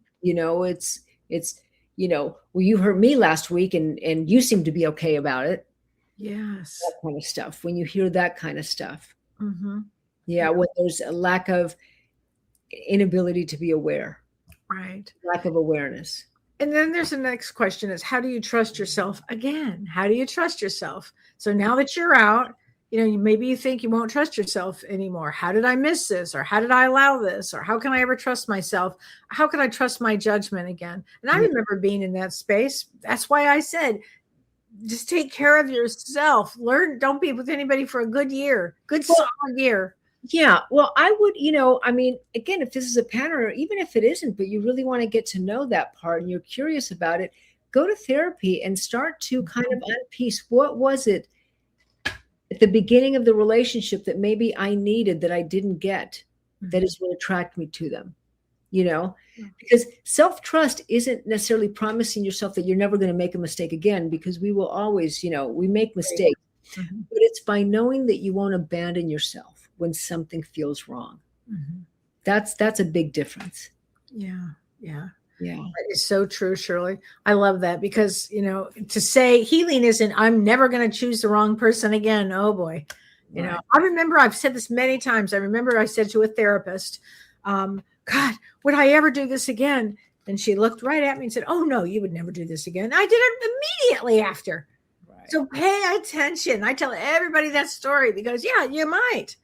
It's well, you hurt me last week and you seem to be okay about it. Yes. That kind of stuff. When you hear that kind of stuff. Mm-hmm. Yeah. When there's a lack of inability to be aware. Right. Lack of awareness. And then there's the next question is, how do you trust yourself again? How do you trust yourself? So now that you're out, maybe you think you won't trust yourself anymore. How did I miss this? Or how did I allow this? Or how can I ever trust myself? How can I trust my judgment again? And I remember being in that space. That's why I said, just take care of yourself. Learn, don't be with anybody for a good year, solid year. Yeah. Well, I would, again, if this is a pattern, or even if it isn't, but you really want to get to know that part and you're curious about it, go to therapy and start to kind of unpiece what was it at the beginning of the relationship that maybe I needed that I didn't get, that is what attracted me to them, because self-trust isn't necessarily promising yourself that you're never going to make a mistake again, because we will always, we make mistakes, but it's by knowing that you won't abandon yourself when something feels wrong. Mm-hmm. That's a big difference. Yeah. That is so true, Shirley. I love that because, to say healing isn't, I'm never going to choose the wrong person again. Oh boy. I remember I've said this many times. I remember I said to a therapist, God, would I ever do this again? And she looked right at me and said, oh no, you would never do this again. I did it immediately after. Right. So pay attention. I tell everybody that story because you might.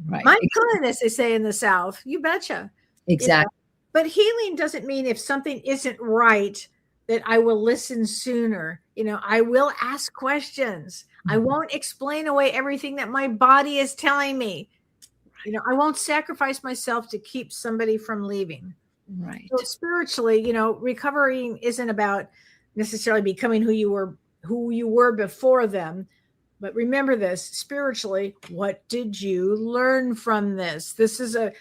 Right. My kind, as they say in the South, you betcha. Exactly. But healing doesn't mean if something isn't right, that I will listen sooner. I will ask questions. I won't explain away everything that my body is telling me. I won't sacrifice myself to keep somebody from leaving. Right. So spiritually, recovering isn't about necessarily becoming who you were before them. But remember this, spiritually, what did you learn from this? This is an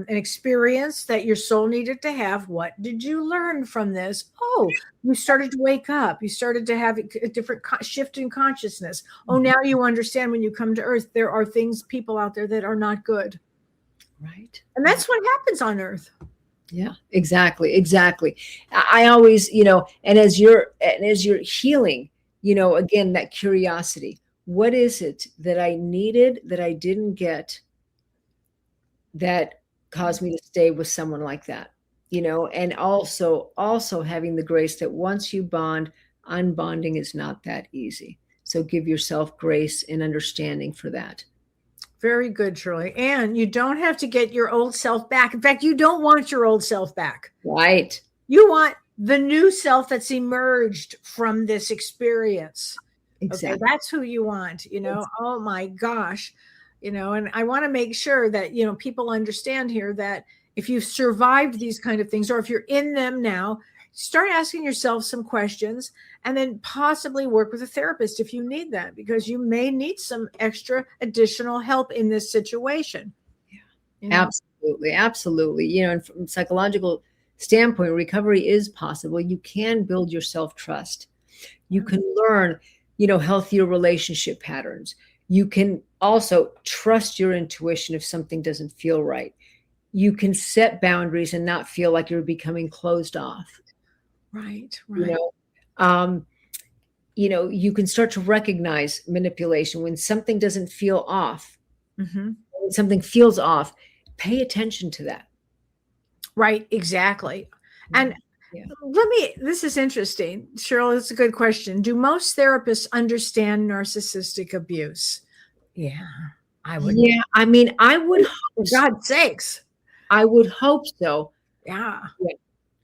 experience that your soul needed to have. What did you learn from this? Oh, you started to wake up. You started to have a different shift in consciousness. Oh, now you understand when you come to Earth, there are people out there that are not good. Right. And that's what happens on Earth. Yeah, exactly. I always, and as you're healing, again, that curiosity. What is it that I needed that I didn't get that caused me to stay with someone like that? And also having the grace that once you bond, unbonding is not that easy. So give yourself grace and understanding for that. Very good, Shirley. And you don't have to get your old self back. In fact, you don't want your old self back. Right. You want the new self that's emerged from this experience. Exactly. Okay, that's who you want, Oh my gosh, and I want to make sure that, people understand here that if you've survived these kind of things, or if you're in them now, start asking yourself some questions and then possibly work with a therapist if you need that, because you may need some extra additional help in this situation. Yeah, absolutely. And from a psychological standpoint, recovery is possible. You can build your self-trust. You can learn, healthier relationship patterns. You can also trust your intuition if something doesn't feel right. You can set boundaries and not feel like you're becoming closed off. Right. you can start to recognize manipulation when something doesn't feel off. Mm-hmm. When something feels off, pay attention to that. Right, exactly. And Yeah. this is interesting. Cheryl, it's a good question. Do most therapists understand narcissistic abuse? Yeah, I would. Yeah, I mean, I would For God's sakes. I would hope so. Yeah.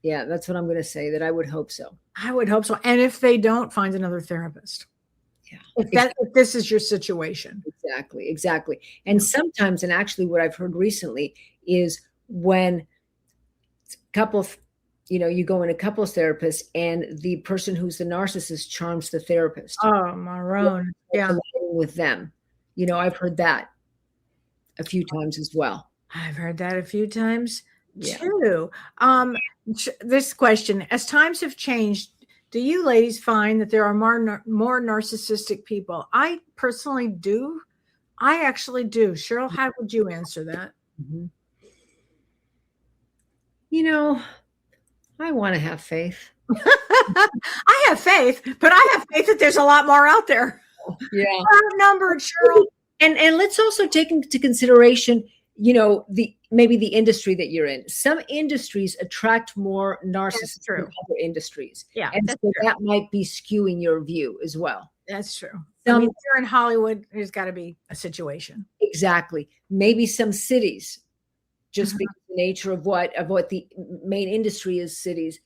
Yeah, that's what I'm going to say, that I would hope so. I would hope so. And if they don't, find another therapist. Yeah. If this is your situation. Exactly. And sometimes, and actually what I've heard recently is when couples, you go in a couples therapist and the person who's the narcissist charms the therapist. Oh, Marone. Yeah. With them. I've heard that a few times as well. I've heard that a few times too. This question, as times have changed, do you ladies find that there are more narcissistic people? I personally do. I actually do. Cheryl, how would you answer that? Mm-hmm. I want to have faith. I have faith, but I have faith that there's a lot more out there. Yeah. Outnumbered, Cheryl. And let's also take into consideration, maybe the industry that you're in. Some industries attract more narcissists than other industries. Yeah. And so that might be skewing your view as well. That's true. I mean, if you're in Hollywood, there's got to be a situation. Exactly. Maybe some cities, just because the nature of what the main industry is, cities.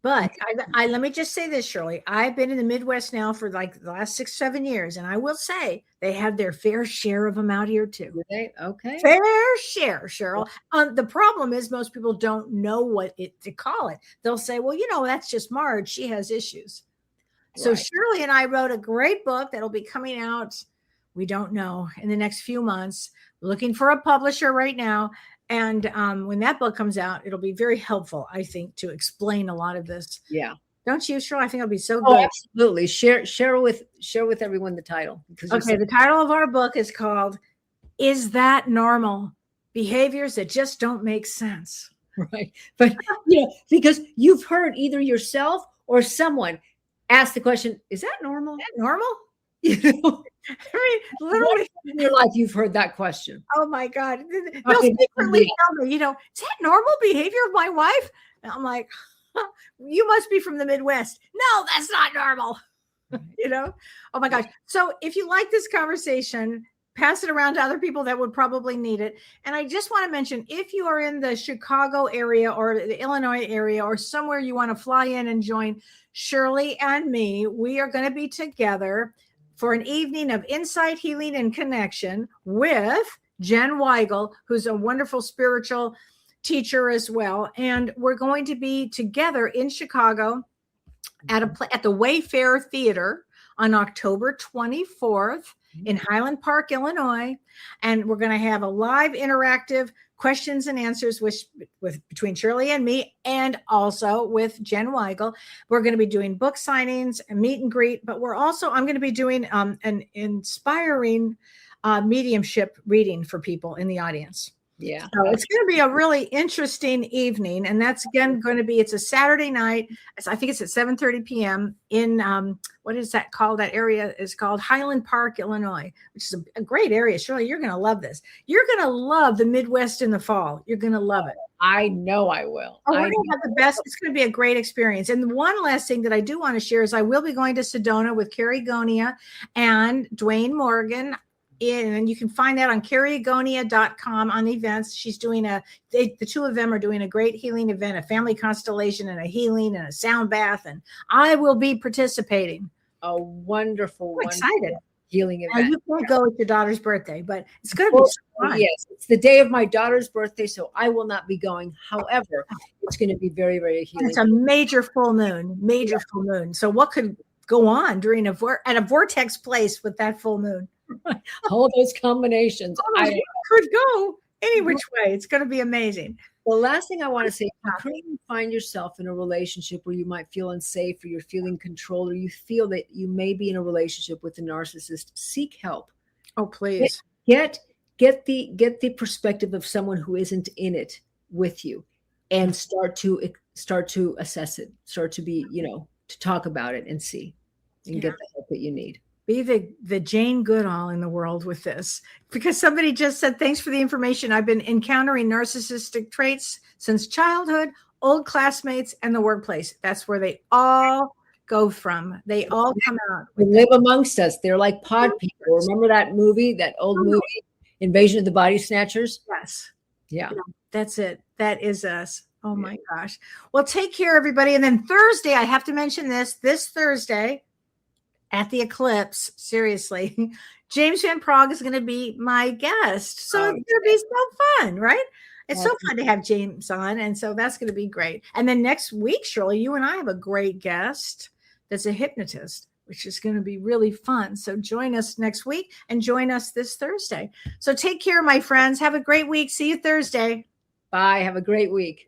But let me just say this, Shirley. I've been in the Midwest now for like the last 6-7 years, and I will say they have their fair share of them out here too. Okay. Fair share, Cheryl. The problem is most people don't know what to call it. They'll say, well, that's just Marge. She has issues. So Shirley and I wrote a great book that'll be coming out, we don't know, in the next few months. We're looking for a publisher right now. And when that book comes out, it'll be very helpful, I think, to explain a lot of this. Yeah. Don't you, Cheryl? I think it'll be so good. Oh, absolutely. Share with everyone the title. Okay, the title of our book is called, Is That Normal? Behaviors That Just Don't Make Sense. Right. But, because you've heard either yourself or someone ask the question, is that normal? Is that normal? I mean, literally in your life, you've heard that question. Oh my God. They'll secretly tell me, is that normal behavior of my wife? And I'm like, you must be from the Midwest. No, that's not normal. Oh my gosh. So if you like this conversation, pass it around to other people that would probably need it. And I just want to mention, if you are in the Chicago area or the Illinois area or somewhere you want to fly in and join Shirley and me, we are going to be together for an evening of insight, healing, and connection with Jen Weigel, who's a wonderful spiritual teacher as well. And we're going to be together in Chicago at the Wayfair Theater on October 24th in Highland Park, Illinois. And we're going to have a live interactive questions and answers with between Shirley and me, and also with Jen Weigel. We're going to be doing book signings and meet and greet, but I'm going to be doing an inspiring mediumship reading for people in the audience. Yeah. So it's going to be a really interesting evening. And that's again going to be, it's a Saturday night. I think it's at 7:30 p.m. in, what is that called? That area is called Highland Park, Illinois, which is a great area. Shirley, you're going to love this. You're going to love the Midwest in the fall. You're going to love it. I know I will. We're going to have the best. It's going to be a great experience. And the one last thing that I do want to share is I will be going to Sedona with Carrie Gonia and Dwayne Morgan. And you can find that on carriegonia.com on events. She's doing the two of them are doing a great healing event, a family constellation and a healing and a sound bath. And I will be participating. A wonderful, excited healing event. You can't go with your daughter's birthday, but it's going to be so fun. Yes, it's the day of my daughter's birthday, so I will not be going. However, it's going to be very, very healing. It's a major full moon. So what could go on during at a vortex place with that full moon? All those combinations. I could go any which way. It's going to be amazing. The last thing I want to say, if you currently find yourself in a relationship where you might feel unsafe, or you're feeling controlled, or you feel that you may be in a relationship with a narcissist, seek help. Oh, please. Get the perspective of someone who isn't in it with you, and start to assess it, start to be, to talk about it and see, and get the help help that you need. Be the Jane Goodall in the world with this, because somebody just said, thanks for the information. I've been encountering narcissistic traits since childhood, old classmates, and the workplace. That's where they all go from. They all come out. They live amongst us. They're like pod people. Remember that movie, that old movie, Invasion of the Body Snatchers? Yes. Yeah. That's it. That is us. Oh my gosh. Well, take care, everybody. And then Thursday, I have to mention this Thursday at the Eclipse, seriously, James Van Prague is going to be my guest. So it's going to be so fun, right? It's so fun to have James on. And so that's going to be great. And then next week, Shirley, you and I have a great guest that's a hypnotist, which is going to be really fun. So join us next week and join us this Thursday. So take care, my friends. Have a great week. See you Thursday. Bye. Have a great week.